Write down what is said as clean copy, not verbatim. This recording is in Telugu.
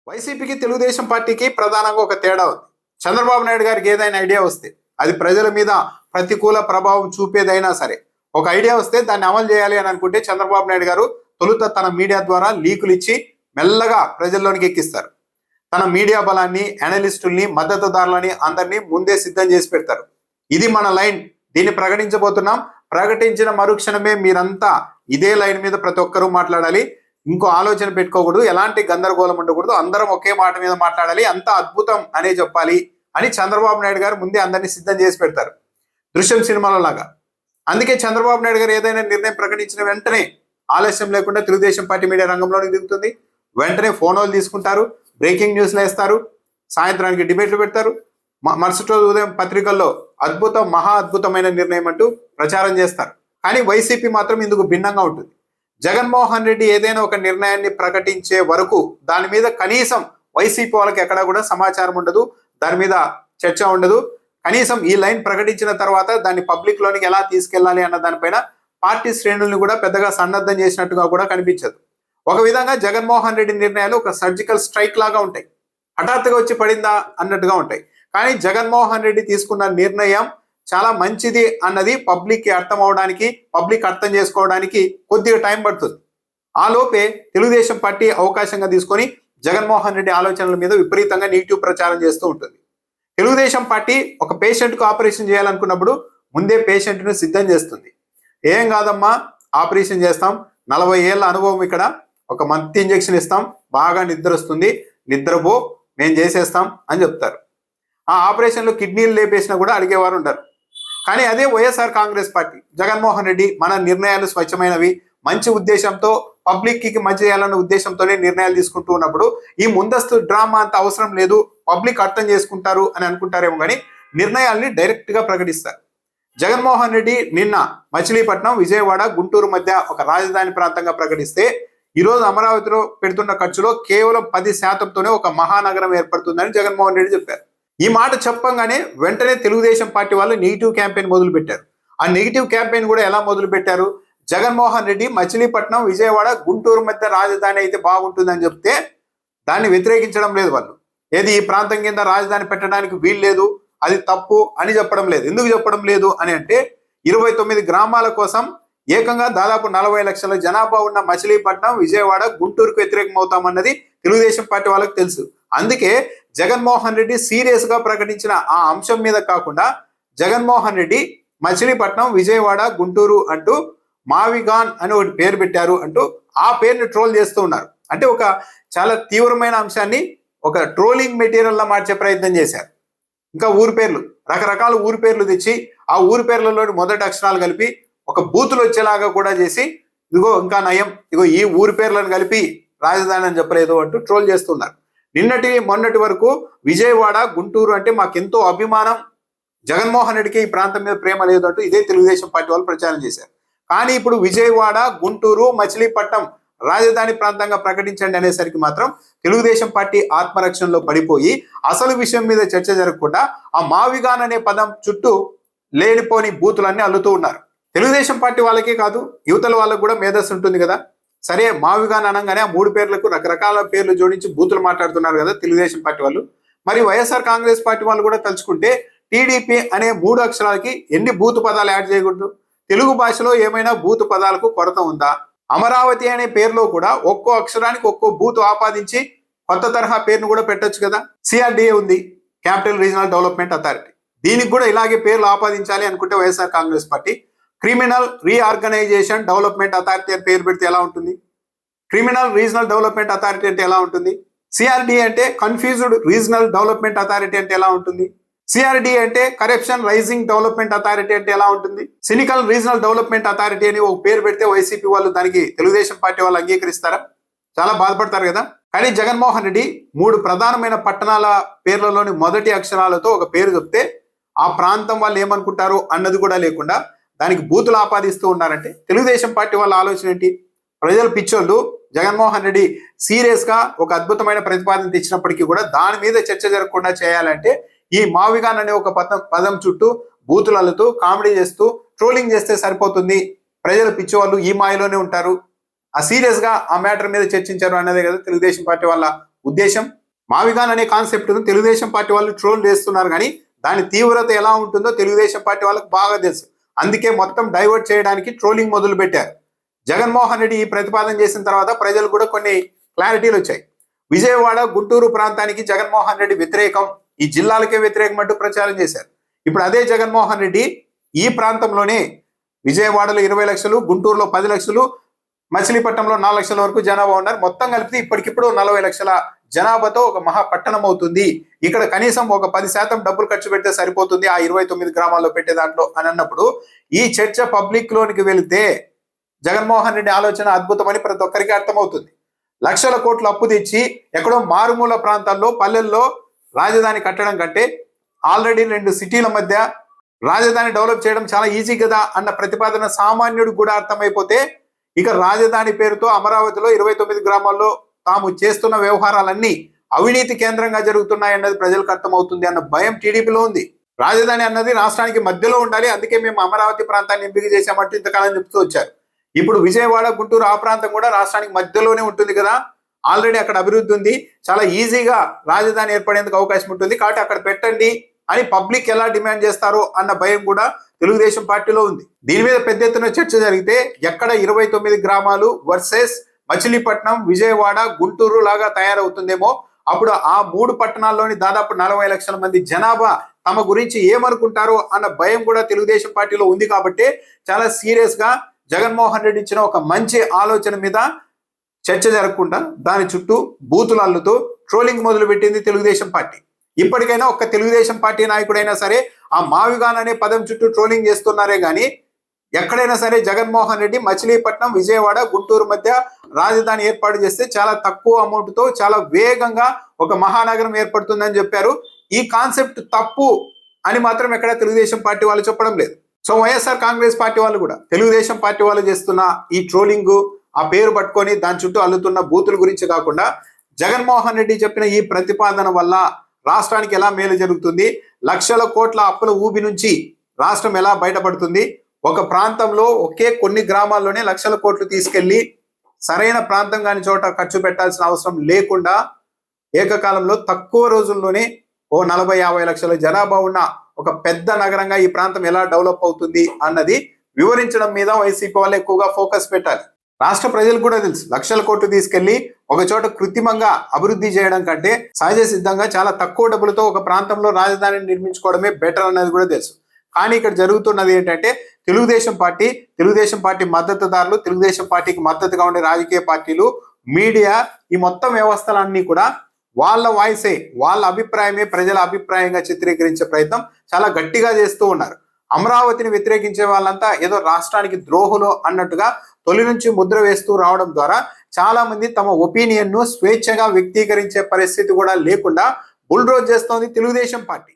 వైసీపీకి తెలుగుదేశం పార్టీకి ప్రధానంగా ఒక తేడా ఉంది. చంద్రబాబు నాయుడు గారికి ఏదైనా ఐడియా వస్తే అది ప్రజల మీద ప్రతికూల ప్రభావం చూపేదైనా సరే ఒక ఐడియా వస్తే దాన్ని అమలు చేయాలి అని అనుకుంటే చంద్రబాబు నాయుడు గారు తొలుత తన మీడియా ద్వారా లీకులు ఇచ్చి మెల్లగా ప్రజల్లోనికి ఎక్కిస్తారు. తన మీడియా బలాన్ని, అనలిస్టుల్ని, మద్దతుదారులని అందరినీ ముందే సిద్ధం చేసి పెడతారు. ఇది మన లైన్, దీన్ని ప్రకటించబోతున్నాం. ప్రకటించిన మరుక్షణమే మీరంతా ఇదే లైన్ మీద ప్రతి ఒక్కరూ మాట్లాడాలి. ఇంకో ఆలోచన పెట్టుకోకూడదు, ఎలాంటి గందరగోళం ఉండకూడదు, అందరం ఒకే మాట మీద మాట్లాడాలి, అంత అద్భుతం అనే చెప్పాలి అని చంద్రబాబు నాయుడు గారు ముందే అందరినీ సిద్ధం చేసి పెడతారు, దృశ్యం సినిమాలో లాగా. అందుకే చంద్రబాబు నాయుడు గారు ఏదైనా నిర్ణయం ప్రకటించిన వెంటనే ఆలస్యం లేకుండా తెలుగుదేశం పార్టీ మీడియా రంగంలోకి దిగుతుంది. వెంటనే ఫోన్లు తీసుకుంటారు, బ్రేకింగ్ న్యూస్లు వేస్తారు, సాయంత్రానికి డిబేట్లు పెడతారు, మరుసటి రోజు ఉదయం పత్రికల్లో అద్భుతం, మహా అద్భుతమైన నిర్ణయం అంటూ ప్రచారం చేస్తారు. కానీ వైసీపీ మాత్రం ఇందుకు భిన్నంగా ఉంటుంది. జగన్మోహన్ రెడ్డి ఏదైనా ఒక నిర్ణయాన్ని ప్రకటించే వరకు దాని మీద కనీసం వైసీపీ వాళ్ళకి ఎక్కడా కూడా సమాచారం ఉండదు, దాని మీద చర్చ ఉండదు. కనీసం ఈ లైన్ ప్రకటించిన తర్వాత దాన్ని పబ్లిక్ లోనికి ఎలా తీసుకెళ్లాలి అన్న దానిపైన పార్టీ శ్రేణుల్ని కూడా పెద్దగా సన్నద్ధం చేసినట్టుగా కూడా కనిపించదు. ఒక విధంగా జగన్మోహన్ రెడ్డి నిర్ణయాలు ఒక సర్జికల్ స్ట్రైక్ లాగా ఉంటాయి, హఠాత్తుగా వచ్చి పడిందా అన్నట్టుగా ఉంటాయి. కానీ జగన్మోహన్ రెడ్డి తీసుకున్న నిర్ణయం చాలా మంచిది అన్నది పబ్లిక్కి అర్థం అవడానికి, పబ్లిక్ అర్థం చేసుకోవడానికి కొద్దిగా టైం పడుతుంది. ఆ లోపే తెలుగుదేశం పార్టీ అవకాశంగా తీసుకొని జగన్మోహన్ రెడ్డి ఆలోచనల మీద విపరీతంగా నెగిటివ్ ప్రచారం చేస్తూ ఉంటుంది. తెలుగుదేశం పార్టీ ఒక పేషెంట్కు ఆపరేషన్ చేయాలనుకున్నప్పుడు ముందే పేషెంట్ను సిద్ధం చేస్తుంది. ఏం కాదమ్మా, ఆపరేషన్ చేస్తాం, 40 ఏళ్ళ అనుభవం ఇక్కడ, ఒక మంత్ ఇంజెక్షన్ ఇస్తాం, బాగా నిద్ర వస్తుంది, నిద్రపో, మేము చేసేస్తాం అని చెప్తారు. ఆ ఆపరేషన్లో కిడ్నీలు లేపేసినా కూడా అడిగేవారు ఉంటారు. కానీ అదే వైఎస్ఆర్ కాంగ్రెస్ పార్టీ, జగన్మోహన్ రెడ్డి మన నిర్ణయాలు స్వచ్ఛమైనవి, మంచి ఉద్దేశంతో పబ్లిక్కి మంచి చేయాలన్న ఉద్దేశంతోనే నిర్ణయాలు తీసుకుంటూ ఉన్నప్పుడు ఈ ముందస్తు డ్రామా అంత అవసరం లేదు, పబ్లిక్ అర్థం చేసుకుంటారు అని అనుకుంటారేమో, కానీ నిర్ణయాల్ని డైరెక్ట్గా ప్రకటిస్తారు. జగన్మోహన్ రెడ్డి నిన్న మచిలీపట్నం, విజయవాడ, గుంటూరు మధ్య ఒక రాజధాని ప్రాంతంగా ప్రకటిస్తే ఈరోజు అమరావతిలో పెడుతున్న ఖర్చులో కేవలం 10%తోనే ఒక మహానగరం ఏర్పడుతుందని జగన్మోహన్ రెడ్డి చెప్పారు. ఈ మాట చెప్పంగానే వెంటనే తెలుగుదేశం పార్టీ వాళ్ళు నెగిటివ్ క్యాంపెయిన్ మొదలు పెట్టారు. ఆ నెగిటివ్ క్యాంపెయిన్ కూడా ఎలా మొదలు పెట్టారు? జగన్మోహన్ రెడ్డి మచిలీపట్నం, విజయవాడ, గుంటూరు మధ్య రాజధాని అయితే బాగుంటుందని చెప్తే దాన్ని వ్యతిరేకించడం లేదు వాళ్ళు. ఏది ఈ ప్రాంతం కింద రాజధాని పెట్టడానికి వీలు లేదు, అది తప్పు అని చెప్పడం లేదు. ఎందుకు చెప్పడం లేదు అని అంటే 29 గ్రామాల కోసం ఏకంగా దాదాపు 40 లక్షల జనాభా ఉన్న మచిలీపట్నం, విజయవాడ, గుంటూరుకు వ్యతిరేకం అవుతామన్నది తెలుగుదేశం పార్టీ వాళ్ళకి తెలుసు. అందుకే జగన్మోహన్ రెడ్డి సీరియస్ గా ప్రకటించిన ఆ అంశం మీద కాకుండా జగన్మోహన్ రెడ్డి మచిలీపట్నం, విజయవాడ, గుంటూరు అంటూ మావిగాన్ అని ఒకటి పేరు పెట్టారు అంటూ ఆ పేరుని ట్రోల్ చేస్తూ ఉన్నారు. అంటే ఒక చాలా తీవ్రమైన అంశాన్ని ఒక ట్రోలింగ్ మెటీరియల్ లా మార్చే ప్రయత్నం చేశారు. ఇంకా ఊరి పేర్లు, రకరకాల ఊరి పేర్లు తెచ్చి ఆ ఊరి పేర్లలోని మొదటి అక్షరాలు కలిపి ఒక బూతులు వచ్చేలాగా కూడా చేసి, ఇదిగో ఇంకా నయం, ఇదిగో ఈ ఊరి పేర్లను కలిపి రాజధాని అని చెప్పలేదు అంటూ ట్రోల్ చేస్తున్నారు. నిన్నటి మొన్నటి వరకు విజయవాడ, గుంటూరు అంటే మాకెంతో అభిమానం, జగన్మోహన్ రెడ్డికి ఈ ప్రాంతం మీద ప్రేమ లేదు అంటూ ఇదే తెలుగుదేశం పార్టీ వాళ్ళు ప్రచారం చేశారు. కానీ ఇప్పుడు విజయవాడ, గుంటూరు, మచిలీపట్నం రాజధాని ప్రాంతంగా ప్రకటించండి అనేసరికి మాత్రం తెలుగుదేశం పార్టీ ఆత్మరక్షణలో పడిపోయి అసలు విషయం మీద చర్చ జరగకుండా ఆ మావిగాన్ అనే పదం చుట్టూ లేనిపోని బూతులన్నీ అల్లుతూ ఉన్నారు. తెలుగుదేశం పార్టీ వాళ్ళకే కాదు, యువతల వాళ్ళకు కూడా మేధస్సు ఉంటుంది కదా. సరే, మావిగాన్ అనగానే ఆ 3 పేర్లకు రకరకాల పేర్లు జోడించి బూతులు మాట్లాడుతున్నారు కదా తెలుగుదేశం పార్టీ వాళ్ళు. మరి వైఎస్ఆర్ కాంగ్రెస్ పార్టీ వాళ్ళు కూడా తలుచుకుంటే టీడీపీ అనే 3 అక్షరాలకి ఎన్ని బూతు పదాలు యాడ్ చేయకూడదు? తెలుగు భాషలో ఏమైనా బూతు పదాలకు కొరత ఉందా? అమరావతి అనే పేరులో కూడా ఒక్కో అక్షరానికి ఒక్కో బూతు ఆపాదించి కొత్త తరహా పేరును కూడా పెట్టొచ్చు కదా. సిఆర్డిఏ ఉంది, క్యాపిటల్ రీజనల్ డెవలప్మెంట్ అథారిటీ, దీనికి కూడా ఇలాగే పేర్లు ఆపాదించాలి అనుకుంటే YSR Congress party criminal reorganisation development authority అని పేరు పెడితే ఎలా ఉంటుంది? క్రిమినల్ రీజనల్ డెవలప్మెంట్ అథారిటీ అంటే ఎలా ఉంటుంది? సిఆర్డిఏ అంటే కన్ఫ్యూజ్డ్ రీజనల్ డెవలప్మెంట్ అథారిటీ అంటే ఎలా ఉంటుంది? సిఆర్డిఏ అంటే కరప్షన్ రైజింగ్ డెవలప్మెంట్ అథారిటీ అంటే ఎలా ఉంటుంది? సినికల్ రీజనల్ డెవలప్మెంట్ అథారిటీ అని ఒక పేరు పెడితే వైసీపీ వాళ్ళు దానికి తెలుగుదేశం పార్టీ వాళ్ళు అంగీకరిస్తారా? చాలా బాధపడతారు కదా. కానీ జగన్మోహన్ రెడ్డి 3 ప్రధానమైన పట్టణాల పేర్లలోని మొదటి అక్షరాలతో ఒక పేరు చెప్తే ఆ ప్రాంతం వాళ్ళు ఏమనుకుంటారు అన్నది కూడా లేకుండా దానికి బూతులు ఆపాదిస్తూ ఉన్నారంటే తెలుగుదేశం పార్టీ వాళ్ళ ఆలోచన ఏంటి? ప్రజలు పిచ్చోళ్ళు, జగన్మోహన్ రెడ్డి సీరియస్ గా ఒక అద్భుతమైన ప్రతిపాదన తెచ్చినప్పటికీ కూడా దాని మీద చర్చ జరగకుండా చేయాలంటే ఈ మావిగాన్ అనే ఒక పదం చుట్టూ బూతులు అల్లుతూ కామెడీ చేస్తూ ట్రోలింగ్ చేస్తే సరిపోతుంది. ప్రజలు పిచ్చివాళ్ళు ఈ మాయలోనే ఉంటారు, ఆ సీరియస్ గా ఆ మ్యాటర్ మీద చర్చించారు అన్నదే కదా తెలుగుదేశం పార్టీ వాళ్ళ ఉద్దేశం. మావిగాన్ అనే కాన్సెప్ట్ ను తెలుగుదేశం పార్టీ వాళ్ళు ట్రోల్ చేస్తున్నారు, కానీ దాని తీవ్రత ఎలా ఉంటుందో తెలుగుదేశం పార్టీ వాళ్ళకి బాగా తెలుసు. అందుకే మొత్తం డైవర్ట్ చేయడానికి ట్రోలింగ్ మొదలు పెట్టారు. జగన్మోహన్ రెడ్డి ఈ ప్రతిపాదన చేసిన తర్వాత ప్రజలు కూడా కొన్ని క్లారిటీలు వచ్చాయి. విజయవాడ గుంటూరు ప్రాంతానికి జగన్మోహన్ రెడ్డి వ్యతిరేకం, ఈ జిల్లాలకే వ్యతిరేకం అంటూ ప్రచారం చేశారు. ఇప్పుడు అదే జగన్మోహన్ రెడ్డి ఈ ప్రాంతంలోనే విజయవాడలో 20 లక్షలు, గుంటూరులో 10 లక్షలు, మచిలీపట్నంలో 4 లక్షల వరకు జనాభా ఉన్నారు. మొత్తం కలిపి ఇప్పటికిప్పుడు 40 లక్షల జనాభాతో ఒక మహాపట్టణం అవుతుంది. ఇక్కడ కనీసం ఒక 10% డబ్బులు ఖర్చు పెడితే సరిపోతుంది ఆ 29 గ్రామాల్లో పెట్టే దాంట్లో అని అన్నప్పుడు ఈ చర్చ పబ్లిక్ లోనికి వెళితే జగన్మోహన్ రెడ్డి ఆలోచన అద్భుతమని ప్రతి ఒక్కరికి అర్థమవుతుంది. లక్షల కోట్లు అప్పు తెచ్చి ఎక్కడో మారుమూల ప్రాంతాల్లో పల్లెల్లో రాజధాని కట్టడం కంటే ఆల్రెడీ 2 సిటీల మధ్య రాజధాని డెవలప్ చేయడం చాలా ఈజీ కదా అన్న ప్రతిపాదన సామాన్యుడు కూడా అర్థమైపోతే ఇక రాజధాని పేరుతో అమరావతిలో 29 గ్రామాల్లో తాము చేస్తున్న వ్యవహారాలన్నీ అవినీతి కేంద్రంగా జరుగుతున్నాయన్నది ప్రజలకు అర్థమవుతుంది అన్న భయం టీడీపీలో ఉంది. రాజధాని అన్నది రాష్ట్రానికి మధ్యలో ఉండాలి, అందుకే మేము అమరావతి ప్రాంతాన్ని ఎంపిక చేశామంటూ ఇంతకాలం చెప్తూ వచ్చారు. ఇప్పుడు విజయవాడ గుంటూరు ఆ ప్రాంతం కూడా రాష్ట్రానికి మధ్యలోనే ఉంటుంది కదా, ఆల్రెడీ అక్కడ అభివృద్ధి ఉంది, చాలా ఈజీగా రాజధాని ఏర్పడేందుకు అవకాశం ఉంటుంది, కాబట్టి అక్కడ పెట్టండి అని పబ్లిక్ ఎలా డిమాండ్ చేస్తారో అన్న భయం కూడా తెలుగుదేశం పార్టీలో ఉంది. దీని మీద పెద్ద ఎత్తున చర్చ జరిగితే ఎక్కడ 29 గ్రామాలు వర్సెస్ మచిలీపట్నం, విజయవాడ, గుంటూరు లాగా తయారవుతుందేమో, అప్పుడు ఆ 3 పట్టణాల్లోని దాదాపు 40 లక్షల మంది జనాభా తమ గురించి ఏమనుకుంటారో అన్న భయం కూడా తెలుగుదేశం పార్టీలో ఉంది. కాబట్టి చాలా సీరియస్ గా జగన్మోహన్ రెడ్డి ఇచ్చిన ఒక మంచి ఆలోచన మీద చర్చ జరగకుండా దాని చుట్టూ బూతులు అల్లుతూ ట్రోలింగ్ మొదలు పెట్టింది తెలుగుదేశం పార్టీ. ఇప్పటికైనా ఒక్క తెలుగుదేశం పార్టీ నాయకుడైనా సరే ఆ మావిగాన్ అనే పదం చుట్టూ ట్రోలింగ్ చేస్తున్నారే గాని ఎక్కడైనా సరే జగన్మోహన్ రెడ్డి మచిలీపట్నం, విజయవాడ, గుంటూరు మధ్య రాజధాని ఏర్పాటు చేస్తే చాలా తక్కువ అమౌంట్ తో చాలా వేగంగా ఒక మహానగరం ఏర్పడుతుందని చెప్పారు. ఈ కాన్సెప్ట్ తప్పు అని మాత్రం ఎక్కడ తెలుగుదేశం పార్టీ వాళ్ళు చెప్పడం లేదు. సో వైఎస్ఆర్ కాంగ్రెస్ పార్టీ వాళ్ళు కూడా తెలుగుదేశం పార్టీ వాళ్ళు చేస్తున్న ఈ ట్రోలింగ్, ఆ పేరు పట్టుకొని దాని చుట్టూ అల్లుతున్న బూతుల గురించి కాకుండా జగన్మోహన్ రెడ్డి చెప్పిన ఈ ప్రతిపాదన వల్ల రాష్ట్రానికి ఎలా మేలు జరుగుతుంది, లక్షల కోట్ల అప్పుల ఊబి నుంచి రాష్ట్రం ఎలా బయటపడుతుంది, ఒక ప్రాంతంలో ఒకే కొన్ని గ్రామాల్లోనే లక్షల కోట్లు తీసుకెళ్లి సరైన ప్రాంతం కాని చోట ఖర్చు పెట్టాల్సిన అవసరం లేకుండా ఏకకాలంలో తక్కువ రోజుల్లోనే ఓ 40-50 లక్షల జనాభా ఉన్న ఒక పెద్ద నగరంగా ఈ ప్రాంతం ఎలా డెవలప్ అవుతుంది అన్నది వివరించడం మీద వైసీపీ వాళ్ళు ఎక్కువగా ఫోకస్ పెట్టాలి. రాష్ట్ర ప్రజలు కూడా తెలుసు, లక్షల కోట్లు తీసుకెళ్లి ఒక చోట కృత్రిమంగా అభివృద్ధి చేయడం కంటే సహజ సిద్ధంగా చాలా తక్కువ డబ్బులతో ఒక ప్రాంతంలో రాజధానిని నిర్మించుకోవడమే బెటర్ అన్నది కూడా తెలుసు. కానీ ఇక్కడ జరుగుతున్నది ఏంటంటే తెలుగుదేశం పార్టీ మద్దతుదారులు, తెలుగుదేశం పార్టీకి మద్దతుగా ఉండే రాజకీయ పార్టీలు, మీడియా, ఈ మొత్తం వ్యవస్థలన్నీ కూడా వాళ్ళ వాయిసే, వాళ్ళ అభిప్రాయమే ప్రజల అభిప్రాయంగా చిత్రీకరించే ప్రయత్నం చాలా గట్టిగా చేస్తూ ఉన్నారు. అమరావతిని వ్యతిరేకించే వాళ్ళంతా ఏదో రాష్ట్రానికి ద్రోహులు అన్నట్టుగా తొలి నుంచి ముద్ర వేస్తూ రావడం ద్వారా చాలా మంది తమ ఒపీనియన్ ను స్వేచ్ఛగా వ్యక్తీకరించే పరిస్థితి కూడా లేకుండా బుల్డోజ్ చేస్తోంది తెలుగుదేశం పార్టీ.